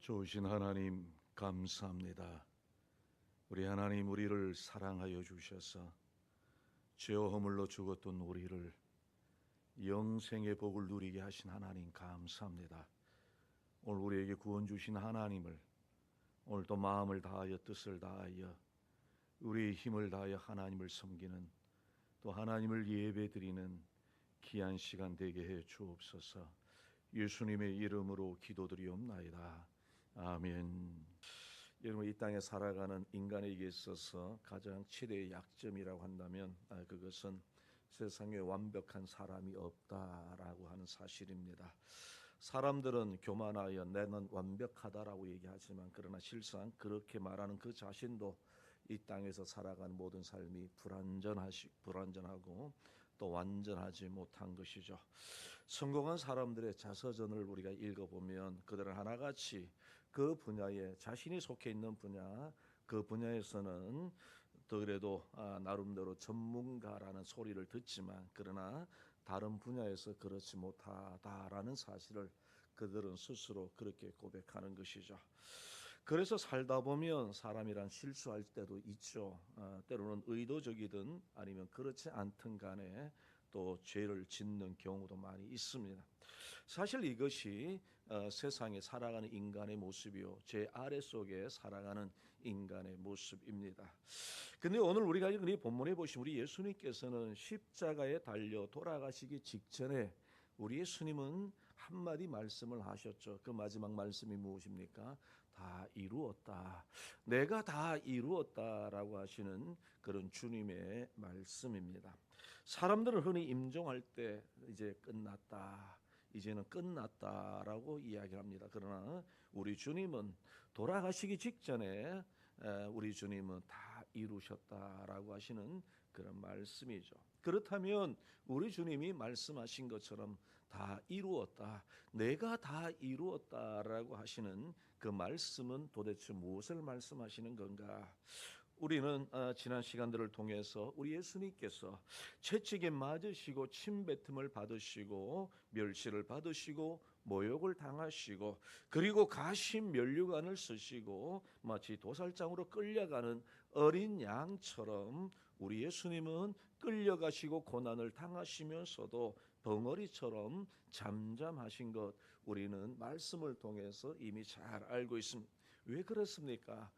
좋으신 하나님 감사합니다. 우리 하나님, 우리를 사랑하여 주셔서 죄와 허물로 죽었던 우리를 영생의 복을 누리게 하신 하나님 감사합니다. 오늘 우리에게 구원 주신 하나님을 오늘도 마음을 다하여 뜻을 다하여 우리의 힘을 다하여 하나님을 섬기는, 또 하나님을 예배드리는 귀한 시간 되게 해 주옵소서. 예수님의 이름으로 기도드리옵나이다. 아멘. 여러분, 이 땅에 살아가는 인간에게 있어서 가장 최대의 약점이라고 한다면 그것은 세상에 완벽한 사람이 없다라고 하는 사실입니다. 사람들은 교만하여 나는 완벽하다라고 얘기하지만, 그러나 실상 그렇게 말하는 그 자신도 이 땅에서 살아가는 모든 삶이 불완전하고 또 완전하지 못한 것이죠. 성공한 사람들의 자서전을 우리가 읽어보면 그들은 하나같이 그 분야에 자신이 속해 있는 분야, 그 분야에서는 더 그래도 나름대로 전문가라는 소리를 듣지만, 그러나 다른 분야에서 그렇지 못하다라는 사실을 그들은 스스로 그렇게 고백하는 것이죠. 그래서 살다 보면 사람이란 실수할 때도 있죠. 때로는 의도적이든 아니면 그렇지 않든 간에 또 죄를 짓는 경우도 많이 있습니다. 사실 이것이 세상에 살아가는 인간의 모습이요, 죄 아래속에 살아가는 인간의 모습입니다. 근데 오늘 우리가 이 본문에 보시면 우리 예수님께서는 십자가에 달려 돌아가시기 직전에 우리 예수님은 한마디 말씀을 하셨죠. 그 마지막 말씀이 무엇입니까? 다 이루었다. 내가 다 이루었다라고 하시는 그런 주님의 말씀입니다. 사람들은 흔히 임종할 때 이제 끝났다, 이제는 끝났다라고 이야기합니다. 그러나 우리 주님은 돌아가시기 직전에 우리 주님은 다 이루셨다라고 하시는 그런 말씀이죠. 그렇다면 우리 주님이 말씀하신 것처럼 다 이루었다, 내가 다 이루었다라고 하시는 그 말씀은 도대체 무엇을 말씀하시는 건가? 우리는 지난 시간들을 통해서 우리 예수님께서 채찍에 맞으시고 침뱉음을 받으시고 멸시를 받으시고 모욕을 당하시고, 그리고 가신 면류관을 쓰시고 마치 도살장으로 끌려가는 어린 양처럼 우리 예수님은 끌려가시고 고난을 당하시면서도 벙어리처럼 잠잠하신 것, 우리는 말씀을 통해서 이미 잘 알고 있습니다. 왜 그렇습니까?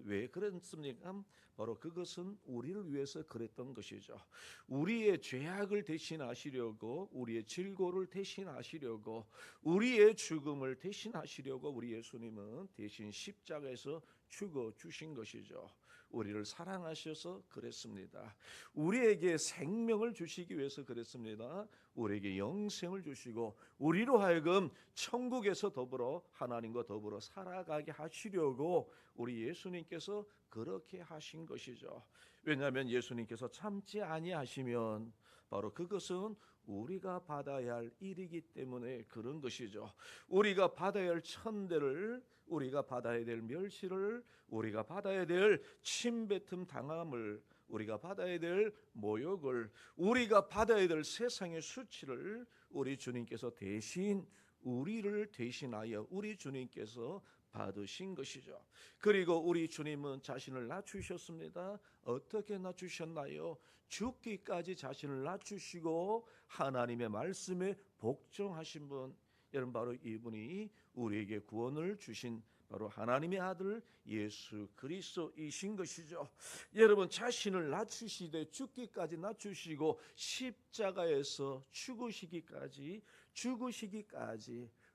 왜 그랬습니까? 바로 그것은 우리를 위해서 그랬던 것이죠. 우리의 죄악을 대신하시려고, 우리의 질고를 대신하시려고, 우리의 죽음을 대신하시려고 우리 예수님은 대신 십자가에서 죽어 주신 것이죠. 우리를 사랑하셔서 그랬습니다. 우리에게 생명을 주시기 위해서 그랬습니다. 우리에게 영생을 주시고 우리로 하여금 천국에서 더불어 하나님과 더불어 살아가게 하시려고 우리 예수님께서 그렇게 하신 것이죠. 왜냐하면 예수님께서 참지 아니하시면 바로 그것은 우리가 받아야 할 일이기 때문에 그런 것이죠. 우리가 받아야 할 천대를, 우리가 받아야 될 멸시를, 우리가 받아야 될 침뱉음 당함을, 우리가 받아야 될 모욕을, 우리가 받아야 될 세상의 수치를 우리 주님께서 대신, 우리를 대신하여 우리 주님께서 받으신 것이죠. 그리고 우리 주님은 자신을 낮추셨습니다. 어떻게 낮추셨나요? 죽기까지 자신을 낮추시고 하나님의 말씀에 복종하신 분, 여러분 바로 이분이 우리에게 구원을 주신 바로 하나님의 아들 예수 그리스도이신 것이죠. 여러분, 자신을 낮추시되 죽기까지 낮추시고 십자가에서 죽으시기까지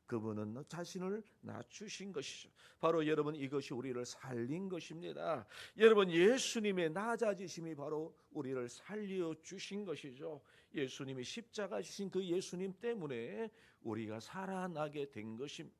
그분은 자신을 낮추신 것이죠. 바로 여러분, 이것이 우리를 살린 것입니다. 여러분, 예수님의 낮아지심이 바로 우리를 살려주신 것이죠. 예수님이 십자가 지신 그 예수님 때문에 우리가 살아나게 된 것입니다.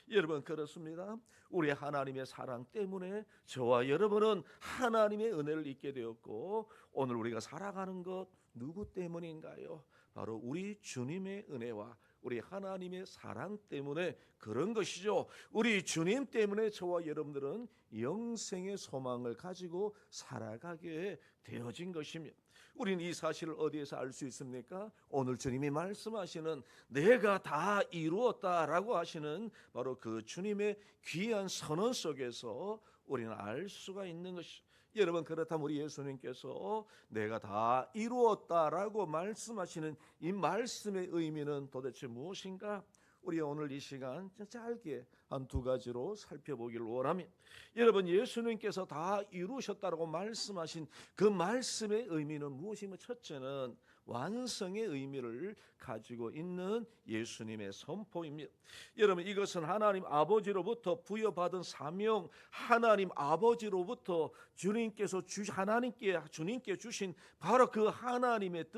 여러분, 그렇습니다. 우리 하나님의 사랑 때문에 저와 여러분은 하나님의 은혜를 잊게 되었고, 오늘 우리가 살아가는 것 누구 때문인가요? 바로 우리 주님의 은혜와 우리 하나님의 사랑 때문에 그런 것이죠. 우리 주님 때문에 저와 여러분들은 영생의 소망을 가지고 살아가게 되어진 것입니다. 우리는 이 사실을 어디에서 알 수 있습니까? 오늘 주님이 말씀하시는 내가 다 이루었다라고 하시는 바로 그 주님의 귀한 선언 속에서 우리는 알 수가 있는 것이죠. 여러분, 그렇다면 우리 예수님께서 내가 다 이루었다라고 말씀하시는 이 말씀의 의미는 도대체 무엇인가? 우리 오늘 이 시간 짧게 한 두 가지로 살펴보기를 원합니다. 여러분, 예수님께서 다 이루셨다라고 말씀하신 그 말씀의 의미는 무엇이며, 첫째는 완성의 의미를 가지고 있는 예수님의 선포입니다. 여러분, 이것은 하나님 아버지로부터 부여받은 사명, 하나님 아버지로부터 주님께 주신 바로 그 하나님의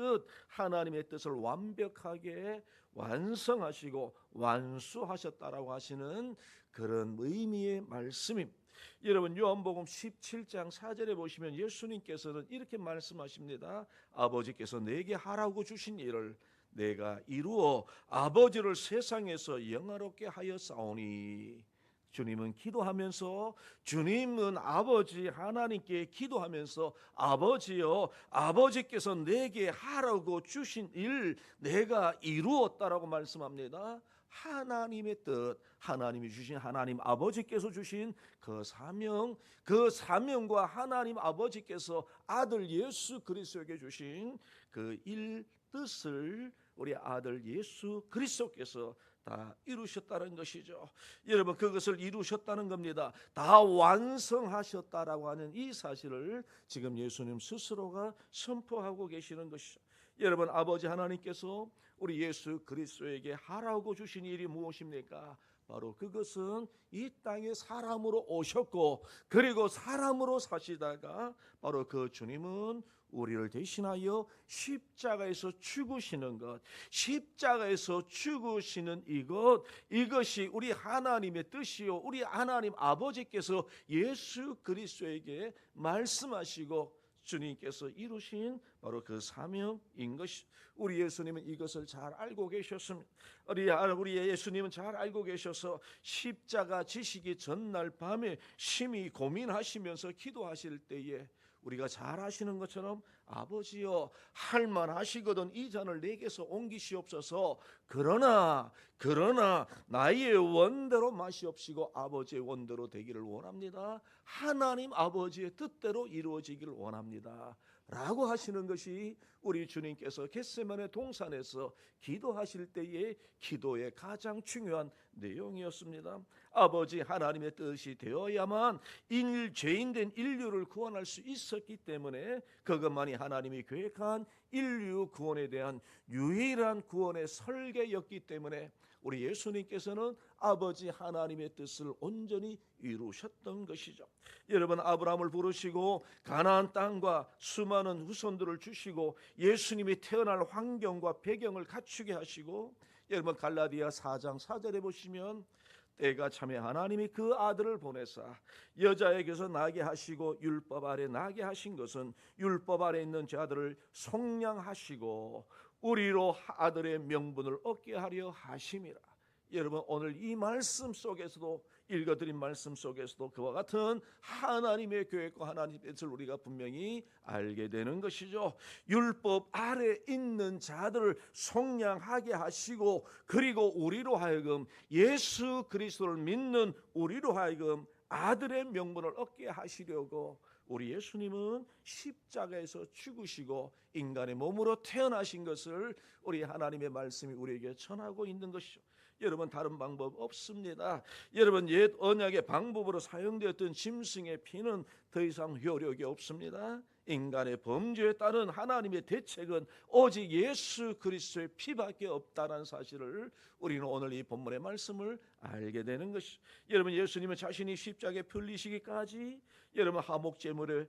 뜻을 완벽하게 완성하시고 완수하셨다라고 하시는 그런 의미의 말씀입니다. 여러분, 요한복음 17장 4절에 보시면 예수님께서는 이렇게 말씀하십니다. 아버지께서 내게 하라고 주신 일을 내가 이루어 아버지를 세상에서 영화롭게 하였사오니. 주님은 아버지 하나님께 기도하면서 아버지여, 아버지께서 내게 하라고 주신 일 내가 이루었다라고 말씀합니다. 하나님의 뜻, 하나님이 주신, 하나님 아버지께서 주신 그 사명과 하나님 아버지께서 아들 예수 그리스도에게 주신 그 뜻을 우리 아들 예수 그리스도께서 다 이루셨다는 것이죠. 여러분, 그것을 이루셨다는 겁니다. 다 완성하셨다라고 하는 이 사실을 지금 예수님 스스로가 선포하고 계시는 것이죠. 여러분, 아버지 하나님께서 우리 예수 그리스도에게 하라고 주신 일이 무엇입니까? 바로 그것은 이 땅에 사람으로 오셨고, 그리고 사람으로 사시다가 바로 그 주님은 우리를 대신하여 십자가에서 죽으시는 것, 십자가에서 죽으시는 이것이 우리 하나님의 뜻이요, 우리 하나님 아버지께서 예수 그리스도에게 말씀하시고 주님께서 이루신 바로 그 사명인 것이, 우리 예수님은 이것을 잘 알고 계셨습니다. 우리 예수님은 잘 알고 계셔서 십자가 지시기 전날 밤에 심히 고민하시면서 기도하실 때에 우리가 잘 아시는 것처럼 아버지여, 할만하시거든 이 잔을 내게서 옮기시옵소서. 그러나 나의 원대로 마시옵시고 아버지의 원대로 되기를 원합니다. 하나님 아버지의 뜻대로 이루어지기를 원합니다 라고 하시는 것이 우리 주님께서 겟세마네 동산에서 기도하실 때의 기도의 가장 중요한 내용이었습니다. 아버지 하나님의 뜻이 되어야만 죄인된 인류를 구원할 수 있었기 때문에, 그것만이 하나님이 계획한 인류 구원에 대한 유일한 구원의 설계였기 때문에 우리 예수님께서는 아버지 하나님의 뜻을 온전히 이루셨던 것이죠. 여러분, 아브라함을 부르시고 가나안 땅과 수많은 후손들을 주시고 예수님이 태어날 환경과 배경을 갖추게 하시고, 여러분 갈라디아 4장 4절에 보시면 때가 참에 하나님이 그 아들을 보내사 여자에게서 나게 하시고 율법 아래 나게 하신 것은 율법 아래 있는 자들을 속량하시고 우리로 아들의 명분을 얻게 하려 하심이라. 여러분, 오늘 이 말씀 속에서도, 읽어드린 말씀 속에서도 그와 같은 하나님의 계획과 하나님의 뜻을 우리가 분명히 알게 되는 것이죠. 율법 아래 있는 자들을 속량하게 하시고, 그리고 우리로 하여금, 예수 그리스도를 믿는 우리로 하여금 아들의 명분을 얻게 하시려고 우리 예수님은 십자가에서 죽으시고 인간의 몸으로 태어나신 것을 우리 하나님의 말씀이 우리에게 전하고 있는 것이죠. 여러분, 다른 방법 없습니다. 여러분, 옛 언약의 방법으로 사용되었던 짐승의 피는 더 이상 효력이 없습니다. 인간의 범죄에 따른 하나님의 대책은 오직 예수 그리스도의 피밖에 없다는 사실을 우리는 오늘 이 본문의 말씀을 알게 되는 것이죠. 여러분, 예수님은 자신이 십자가에 풀리시기까지 여러분 화목제물의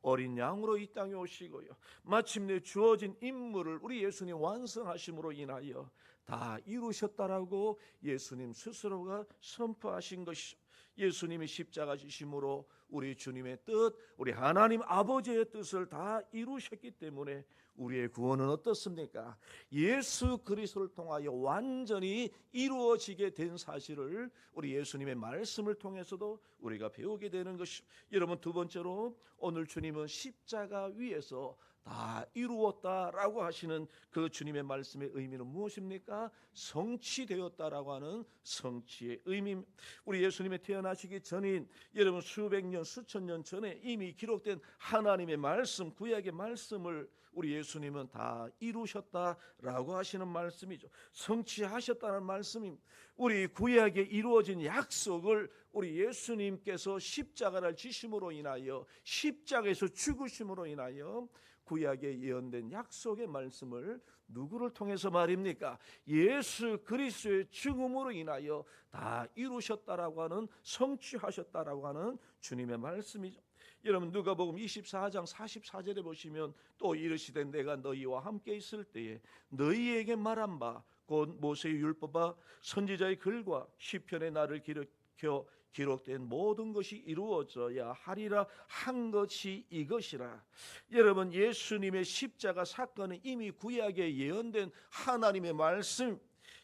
어린 양으로 이 땅에 오시고요, 마침내 주어진 임무를 우리 예수님 완성하심으로 인하여 다 이루셨다라고 예수님 스스로가 선포하신 것이죠. 예수님이 십자가 지심으로 우리 주님의 뜻, 우리 하나님 아버지의 뜻을 다 이루셨기 때문에 우리의 구원은 어떻습니까? 예수 그리스도를 통하여 완전히 이루어지게 된 사실을 우리 예수님의 말씀을 통해서도 우리가 배우게 되는 것이죠. 여러분, 두 번째로 오늘 주님은 십자가 위에서 다 이루었다라고 하시는 그 주님의 말씀의 의미는 무엇입니까? 성취되었다라고 하는 성취의 의미. 우리 예수님의 태어나시기 전인 여러분 수백 년 수천 년 전에 이미 기록된 하나님의 말씀, 구약의 말씀을 우리 예수님은 다 이루셨다라고 하시는 말씀이죠. 성취하셨다는 말씀입니다. 우리 구약에 이루어진 약속을 우리 예수님께서 십자가를 지심으로 인하여, 십자가에서 죽으심으로 인하여 구약에 예언된 약속의 말씀을 누구를 통해서 말입니까? 예수 그리스도의 죽음으로 인하여 다 이루셨다라고 하는, 성취하셨다라고 하는 주님의 말씀이죠. 여러분, 누가복음 24장 44절에 보시면 또 이르시되 내가 너희와 함께 있을 때에 너희에게 말한 바 곧 모세의 율법과 선지자의 글과 시편의 나를 기록된 모든 것이 이루어져야 하리라 한 것이 이것이라. 여러분, 예수님의 십자가 사건은 이미 구약에 예언된 하나님의 말씀.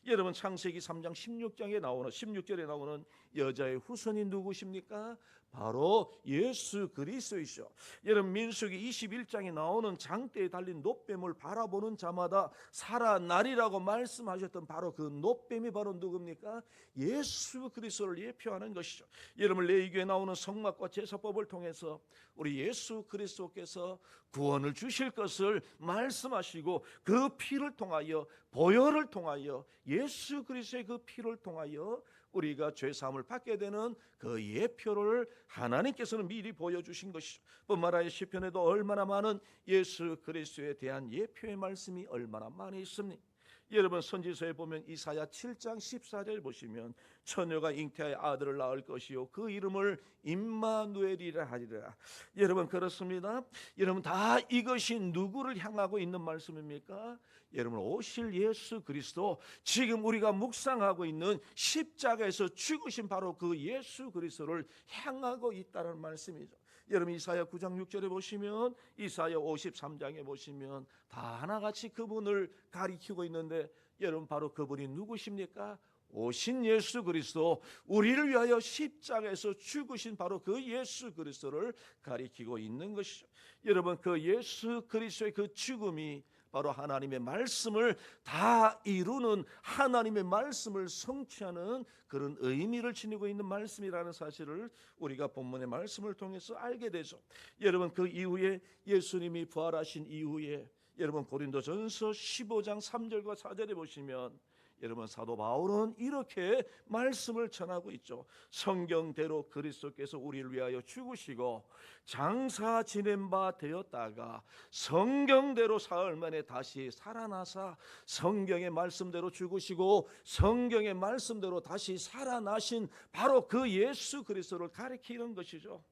여러분, 창세기 3장 16절에 나오는 여자의 후손이 누구십니까? 바로 예수 그리스도이시죠. 여러분, 민수기 21장에 나오는 장대에 달린 놋뱀을 바라보는 자마다 살아나리라고 말씀하셨던 바로 그 놋뱀이 바로 누굽니까? 예수 그리스도를 예표하는 것이죠. 여러분, 레위기에 나오는 성막과 제사법을 통해서 우리 예수 그리스도께서 구원을 주실 것을 말씀하시고 그 피를 통하여, 보혈을 통하여, 예수 그리스도의 그 피를 통하여 우리가 죄사함을 받게 되는 그 예표를 하나님께서는 미리 보여주신 것이죠. 뿐만 아니라 시편에도 얼마나 많은 예수 그리스도에 대한 예표의 말씀이 얼마나 많이 있습니까? 여러분, 선지서에 보면 이사야 7장 14절 보시면 처녀가 잉태하여 아들을 낳을 것이요 그 이름을 임마누엘이라 하리라. 여러분, 그렇습니다. 여러분, 다 이것이 누구를 향하고 있는 말씀입니까? 여러분, 오실 예수 그리스도, 지금 우리가 묵상하고 있는 십자가에서 죽으신 바로 그 예수 그리스도를 향하고 있다는 말씀이죠. 여러분, 이사야 9장 6절에 보시면, 이사야 53장에 보시면 다 하나같이 그분을 가리키고 있는데, 여러분, 바로 그분이 누구십니까? 오신 예수 그리스도, 우리를 위하여 십자가에서 죽으신 바로 그 예수 그리스도를 가리키고 있는 것이죠. 여러분, 그 예수 그리스도의 그 죽음이 바로 하나님의 말씀을 다 이루는, 하나님의 말씀을 성취하는 그런 의미를 지니고 있는 말씀이라는 사실을 우리가 본문의 말씀을 통해서 알게 되죠. 여러분, 그 이후에 예수님이 부활하신 이후에 여러분 고린도전서 15장 3절과 4절에 보시면 여러분 사도 바울은 이렇게 말씀을 전하고 있죠. 성경대로 그리스도께서 우리를 위하여 죽으시고 장사 지낸 바 되었다가 성경대로 사흘 만에 다시 살아나사 성경의 말씀대로 죽으시고 성경의 말씀대로 다시 살아나신 바로 그 예수 그리스도를 가리키는 것이죠.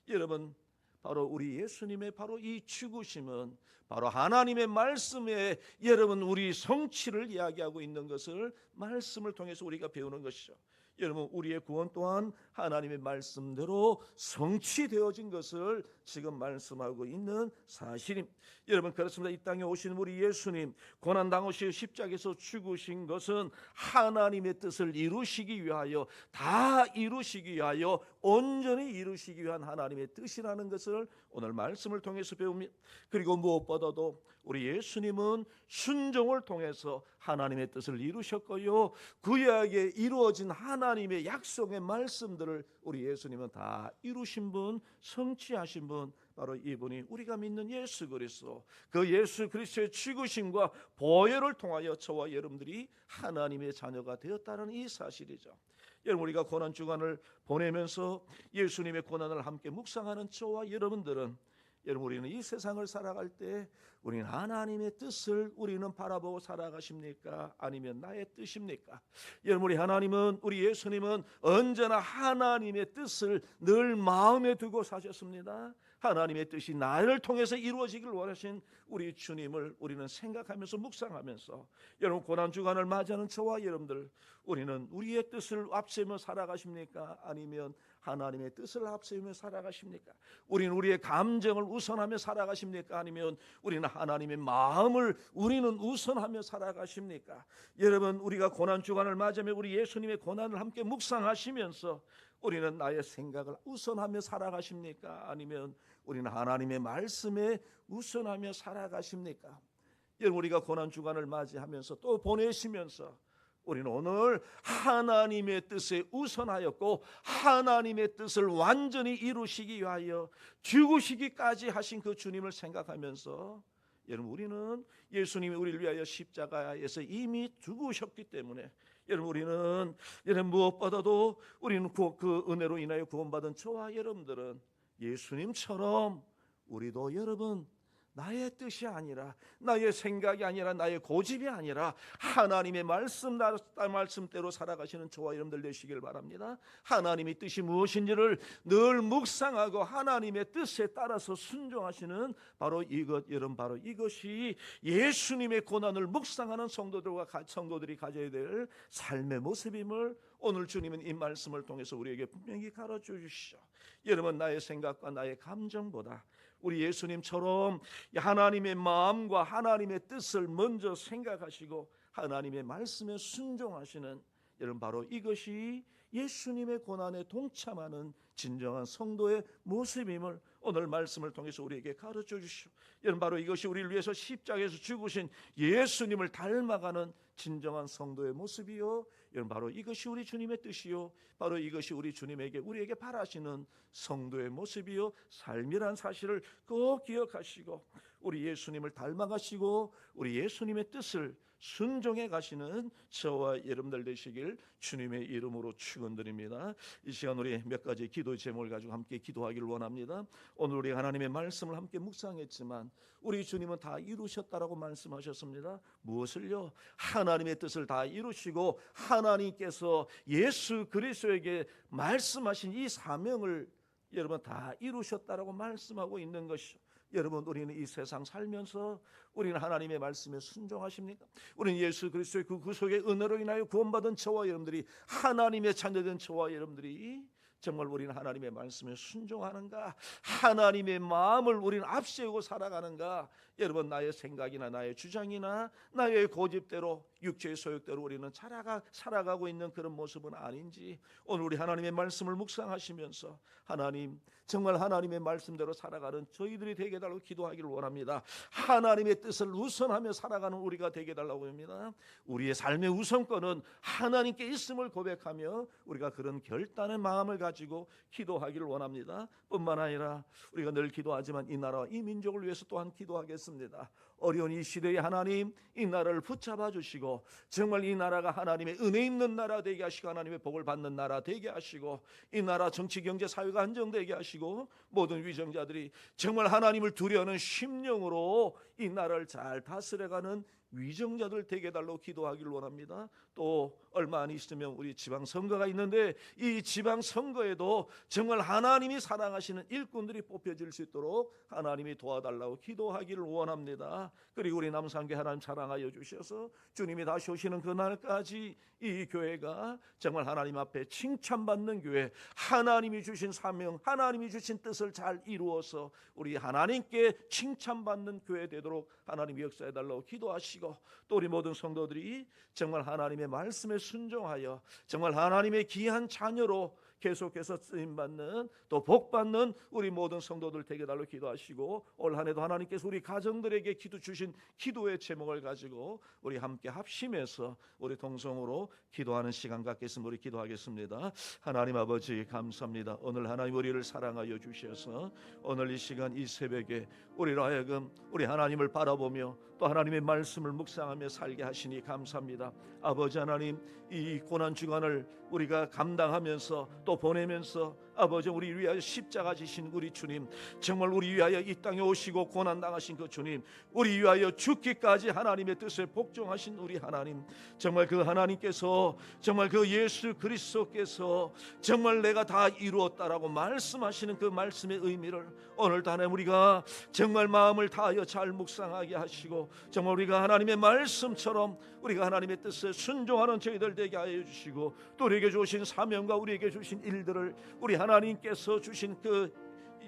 여러분, 바로 우리 예수님의 바로 이 죽으심은 바로 하나님의 말씀에 여러분 우리 성취를 이야기하고 있는 것을 말씀을 통해서 우리가 배우는 것이죠. 여러분, 우리의 구원 또한 하나님의 말씀대로 성취되어진 것을 지금 말씀하고 있는 사실입니다. 여러분, 그렇습니다. 이 땅에 오신 우리 예수님, 고난당하시고 십자가에서 죽으신 것은 하나님의 뜻을 이루시기 위하여, 다 이루시기 위하여, 온전히 이루시기 위한 하나님의 뜻이라는 것을 오늘 말씀을 통해서 배웁니다. 그리고 무엇보다도 우리 예수님은 순종을 통해서 하나님의 뜻을 이루셨고요, 구약에 이루어진 하나님의 약속의 말씀들을 우리 예수님은 다 이루신 분, 성취하신 분, 바로 이분이 우리가 믿는 예수 그리스도, 그 예수 그리스도의 죽으심과 보혈을 통하여 저와 여러분들이 하나님의 자녀가 되었다는 이 사실이죠. 여러분, 우리가 고난 주간을 보내면서 예수님의 고난을 함께 묵상하는 저와 여러분들은, 여러분, 우리는 이 세상을 살아갈 때 우리는 하나님의 뜻을 우리는 바라보고 살아가십니까? 아니면 나의 뜻입니까? 여러분, 우리 하나님은, 우리 예수님은 언제나 하나님의 뜻을 늘 마음에 두고 사셨습니다. 하나님의 뜻이 나를 통해서 이루어지길 원하신 우리 주님을 우리는 생각하면서 묵상하면서, 여러분, 고난주간을 맞이하는 저와 여러분들, 우리는 우리의 뜻을 앞세며 살아가십니까? 아니면 하나님의 뜻을 앞세우며 살아가십니까? 우리는 우리의 감정을 우선하며 살아가십니까? 아니면 우리는 하나님의 마음을 우리는 우선하며 살아가십니까? 여러분, 우리가 고난 주간을 맞으며 우리 예수님의 고난을 함께 묵상하시면서 우리는 나의 생각을 우선하며 살아가십니까? 아니면 우리는 하나님의 말씀에 우선하며 살아가십니까? 여러분, 우리가 고난 주간을 맞이하면서 또 보내시면서 우리는 오늘 하나님의 뜻에 우선하였고 하나님의 뜻을 완전히 이루시기 위하여 죽으시기까지 하신 그 주님을 생각하면서 여러분, 우리는 예수님이 우리를 위하여 십자가에서 이미 죽으셨기 때문에 우리는 무엇보다도 우리는 그 은혜로 인하여 구원받은 저와 여러분들은 예수님처럼 우리도 여러분 나의 뜻이 아니라 나의 생각이 아니라 나의 고집이 아니라 하나님의 말씀대로 살아가시는 저와 여러분들 되시길 바랍니다. 하나님의 뜻이 무엇인지를 늘 묵상하고 하나님의 뜻에 따라서 순종하시는 바로 이것이 예수님의 고난을 묵상하는 성도들이 가져야 될 삶의 모습임을 오늘 주님은 이 말씀을 통해서 우리에게 분명히 가르쳐 주시죠. 여러분, 나의 생각과 나의 감정보다 우리 예수님처럼 하나님의 마음과 하나님의 뜻을 먼저 생각하시고 하나님의 말씀에 순종하시는 여러분, 바로 이것이 예수님의 고난에 동참하는 진정한 성도의 모습임을 오늘 말씀을 통해서 우리에게 가르쳐 주시오. 여러분, 바로 이것이 우리를 위해서 십자가에서 죽으신 예수님을 닮아가는 진정한 성도의 모습이요, 여러분, 바로 이것이 우리 주님의 뜻이요, 바로 이것이 우리에게 바라시는 성도의 모습이요 삶이란 사실을 꼭 기억하시고 우리 예수님을 닮아가시고 우리 예수님의 뜻을 순종해 가시는 저와 여러분들 되시길 주님의 이름으로 축원드립니다. 이 시간 우리 몇 가지 기도 제목을 가지고 함께 기도하기를 원합니다. 오늘 우리 하나님의 말씀을 함께 묵상했지만 우리 주님은 다 이루셨다라고 말씀하셨습니다. 무엇을요? 하나님의 뜻을 다 이루시고 하나님께서 예수 그리스도에게 말씀하신 이 사명을 여러분 다 이루셨다라고 말씀하고 있는 것이죠. 여러분, 우리는 이 세상 살면서 우리는 하나님의 말씀에 순종하십니까? 우리는 예수 그리스도의 그 구속의 은혜로 인하여 구원받은 저와 여러분들이, 하나님의 자녀된 저와 여러분들이 정말 우리는 하나님의 말씀에 순종하는가? 하나님의 마음을 우리는 앞세우고 살아가는가? 여러분, 나의 생각이나 나의 주장이나 나의 고집대로 육체의 소욕대로 우리는 살아가고 있는 그런 모습은 아닌지 오늘 우리 하나님의 말씀을 묵상하시면서 하나님, 정말 하나님의 말씀대로 살아가는 저희들이 되게 해달라고 기도하기를 원합니다. 하나님의 뜻을 우선하며 살아가는 우리가 되게 해달라고 합니다. 우리의 삶의 우선권은 하나님께 있음을 고백하며 우리가 그런 결단의 마음을 가지고 기도하기를 원합니다. 뿐만 아니라 우리가 늘 기도하지만 이 나라와 이 민족을 위해서 또한 기도하겠습니다. 어려운 이 시대에 하나님, 이 나라를 붙잡아 주시고 정말 이 나라가 하나님의 은혜 있는 나라 되게 하시고 하나님의 복을 받는 나라 되게 하시고 이 나라 정치 경제 사회가 안정되게 하시고 모든 위정자들이 정말 하나님을 두려워하는 심령으로 이 나라를 잘 다스려가는 위정자들 되게 해달라고 기도하기를 원합니다. 또 얼마 안 있으면 우리 지방선거가 있는데 이 지방선거에도 정말 하나님이 사랑하시는 일꾼들이 뽑혀질 수 있도록 하나님이 도와달라고 기도하기를 원합니다. 그리고 우리 남산교회 하나님 사랑하여 주셔서 주님이 다시 오시는 그날까지 이 교회가 정말 하나님 앞에 칭찬받는 교회, 하나님이 주신 사명, 하나님이 주신 뜻을 잘 이루어서 우리 하나님께 칭찬받는 교회 되도록 하나님이 역사해달라고 기도하시고 또 우리 모든 성도들이 정말 하나님의 말씀에 순종하여 정말 하나님의 귀한 자녀로 계속해서 쓰임받는 또 복받는 우리 모든 성도들 되게 달라고 기도하시고 올 한 해도 하나님께서 우리 가정들에게 주신 기도의 제목을 가지고 우리 함께 합심해서 우리 동성으로 기도하는 시간 갖겠습니다. 우리 기도하겠습니다. 하나님 아버지 감사합니다. 오늘 하나님 우리를 사랑하여 주셔서 오늘 이 시간 이 새벽에 우리로 하여금 우리 하나님을 바라보며 또 하나님의 말씀을 묵상하며 살게 하시니 감사합니다. 아버지 하나님, 이 고난 주간을 우리가 감당하면서 또 보내면서 아버지 우리 위하여 십자가 지신 우리 주님, 정말 우리 위하여 이 땅에 오시고 고난 당하신 그 주님, 우리 위하여 죽기까지 하나님의 뜻에 복종하신 우리 하나님, 정말 그 하나님께서 정말 그 예수 그리스도께서 정말 내가 다 이루었다라고 말씀하시는 그 말씀의 의미를 오늘도 하나님 우리가 정말 마음을 다하여 잘 묵상하게 하시고 정말 우리가 하나님의 말씀처럼 우리가 하나님의 뜻에 순종하는 저희들 되게 하여 주시고 또 우리에게 주신 사명과 우리에게 주신 일들을 우리 하나님 하나님께서 주신 그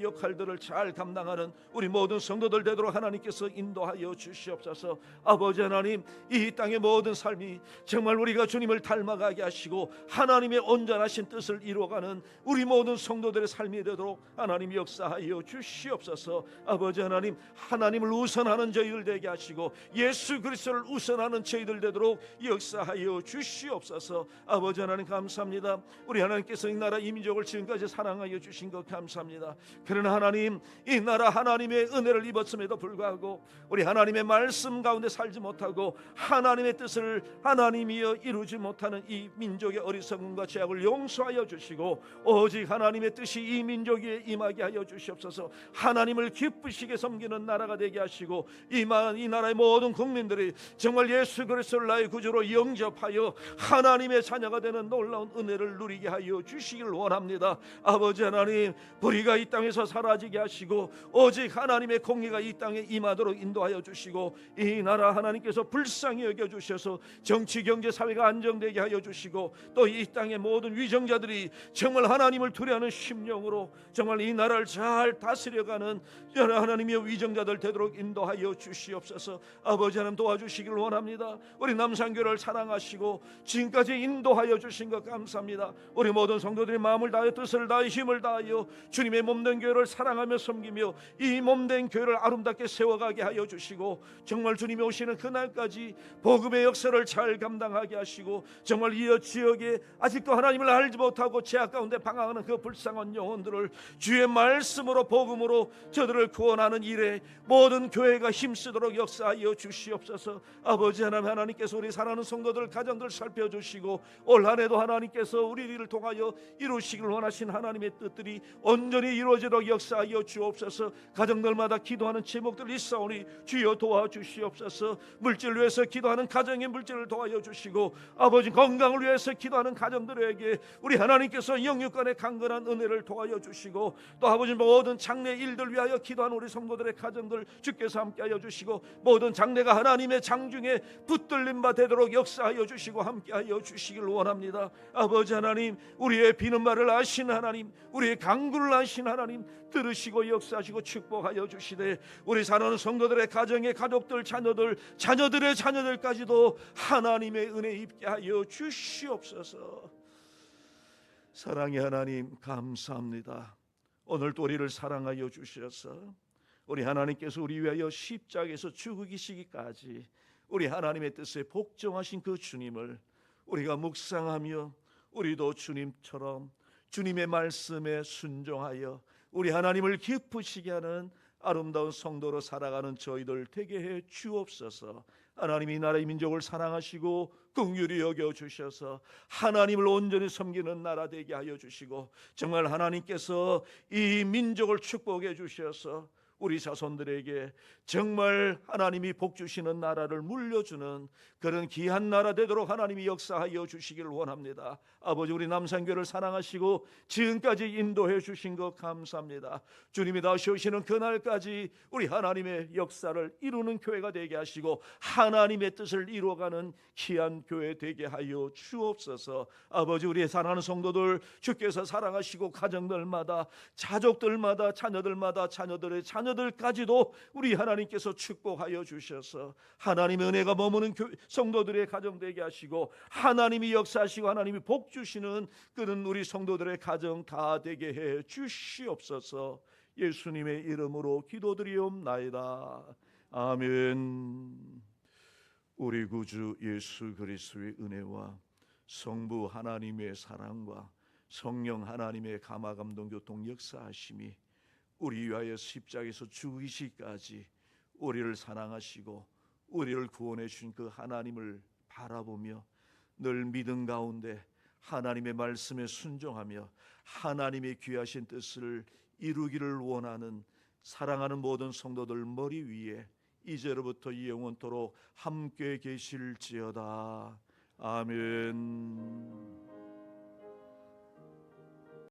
역할들을 잘 감당하는 우리 모든 성도들 되도록 하나님께서 인도하여 주시옵소서. 아버지 하나님, 이 땅의 모든 삶이 정말 우리가 주님을 닮아가게 하시고 하나님의 온전하신 뜻을 이루어가는 우리 모든 성도들의 삶이 되도록 하나님 역사하여 주시옵소서. 아버지 하나님, 하나님을 우선하는 저희들 되게 하시고 예수 그리스도를 우선하는 저희들 되도록 역사하여 주시옵소서. 아버지 하나님 감사합니다. 우리 하나님께서 이 나라 이 민족을 지금까지 사랑하여 주신 것 감사합니다. 그러나 하나님, 이 나라 하나님의 은혜를 입었음에도 불구하고 우리 하나님의 말씀 가운데 살지 못하고 하나님의 뜻을 하나님이여 이루지 못하는 이 민족의 어리석음과 죄악을 용서하여 주시고 오직 하나님의 뜻이 이 민족에 임하게 하여 주시옵소서. 하나님을 기쁘시게 섬기는 나라가 되게 하시고 이 나라의 모든 국민들이 정말 예수 그리스도를 나의 구주로 영접하여 하나님의 자녀가 되는 놀라운 은혜를 누리게 하여 주시길 원합니다. 아버지 하나님, 불의가 이 땅에 사라지게 하시고 오직 하나님의 공의가 이 땅에 임하도록 인도하여 주시고 이 나라 하나님께서 불쌍히 여겨주셔서 정치 경제 사회가 안정되게 하여 주시고 또 이 땅의 모든 위정자들이 정말 하나님을 두려워하는 심령으로 정말 이 나라를 잘 다스려가는 하나님의 위정자들 되도록 인도하여 주시옵소서. 아버지 하나님 도와주시길 원합니다. 우리 남산교회를 사랑하시고 지금까지 인도하여 주신 것 감사합니다. 우리 모든 성도들이 마음을 다하여 뜻을 다하여 힘을 다하여 주님의 몸된 교회를 사랑하며 섬기며 이 몸된 교회를 아름답게 세워가게 하여 주시고 정말 주님이 오시는 그날까지 복음의 역사를 잘 감당하게 하시고 정말 이 지역에 아직도 하나님을 알지 못하고 죄악 가운데 방황하는 그 불쌍한 영혼들을 주의 말씀으로 복음으로 저들을 구원하는 일에 모든 교회가 힘쓰도록 역사하여 주시옵소서. 아버지 하나님, 하나님께서 우리 사랑하는 성도들 가정들 살펴주시고 올 한해도 하나님께서 우리를 통하여 이루시길 원하신 하나님의 뜻들이 온전히 이루어지도록 역사하여 주옵소서. 가정들마다 기도하는 제목들 있사오니 주여 도와주시옵소서. 물질을 위해서 기도하는 가정의 물질을 도와여 주시고 아버지 건강을 위해서 기도하는 가정들에게 우리 하나님께서 영육간의 강건한 은혜를 도와여 주시고 또 아버지 모든 장래 일들 위하여 기도하는 우리 성도들의 가정들 주께서 함께하여 주시고 모든 장래가 하나님의 장중에 붙들림 바 되도록 역사하여 주시고 함께하여 주시길 원합니다. 아버지 하나님, 우리의 비는말을 아시는 하나님, 우리의 간구를 아시는 하나님 들으시고 역사하시고 축복하여 주시되 우리 사랑하는 성도들의 가정의 가족들 자녀들의 자녀들까지도 하나님의 은혜 입게 하여 주시옵소서. 사랑의 하나님 감사합니다. 오늘도 우리를 사랑하여 주셔서 우리 하나님께서 우리 위하여 십자가에서 죽으시기까지 우리 하나님의 뜻에 복종하신 그 주님을 우리가 묵상하며 우리도 주님처럼 주님의 말씀에 순종하여 우리 하나님을 기쁘시게 하는 아름다운 성도로 살아가는 저희들 되게 해 주옵소서. 하나님이 나라의 민족을 사랑하시고 긍휼히 여겨 주셔서 하나님을 온전히 섬기는 나라 되게 하여 주시고 정말 하나님께서 이 민족을 축복해 주셔서 우리 자손들에게 정말 하나님이 복 주시는 나라를 물려주는 그런 귀한 나라 되도록 하나님이 역사하여 주시기를 원합니다. 아버지, 우리 남산교회를 사랑하시고 지금까지 인도해 주신 것 감사합니다. 주님이 다시 오시는 그날까지 우리 하나님의 역사를 이루는 교회가 되게 하시고 하나님의 뜻을 이루어가는 귀한 교회 되게 하여 주옵소서. 아버지, 우리의 사랑하는 성도들 주께서 사랑하시고 가정들마다 자족들마다 자녀들마다 자녀들의 자녀들까지도 우리 하나님께서 축복하여 주셔서 하나님의 은혜가 머무는 성도들의 가정 되게 하시고 하나님이 역사하시고 하나님이 복 주시는 그런 우리 성도들의 가정 다 되게 해 주시옵소서. 예수님의 이름으로 기도드리옵나이다. 아멘. 우리 구주 예수 그리스도의 은혜와 성부 하나님의 사랑과 성령 하나님의 감화 감동 교통 역사하심이 우리 위하여 십자가에서 죽으시기까지 우리를 사랑하시고 우리를 구원해 주신 그 하나님을 바라보며 늘 믿음 가운데 하나님의 말씀에 순종하며 하나님의 귀하신 뜻을 이루기를 원하는 사랑하는 모든 성도들 머리 위에 이제로부터 영원토록 함께 계실지어다. 아멘.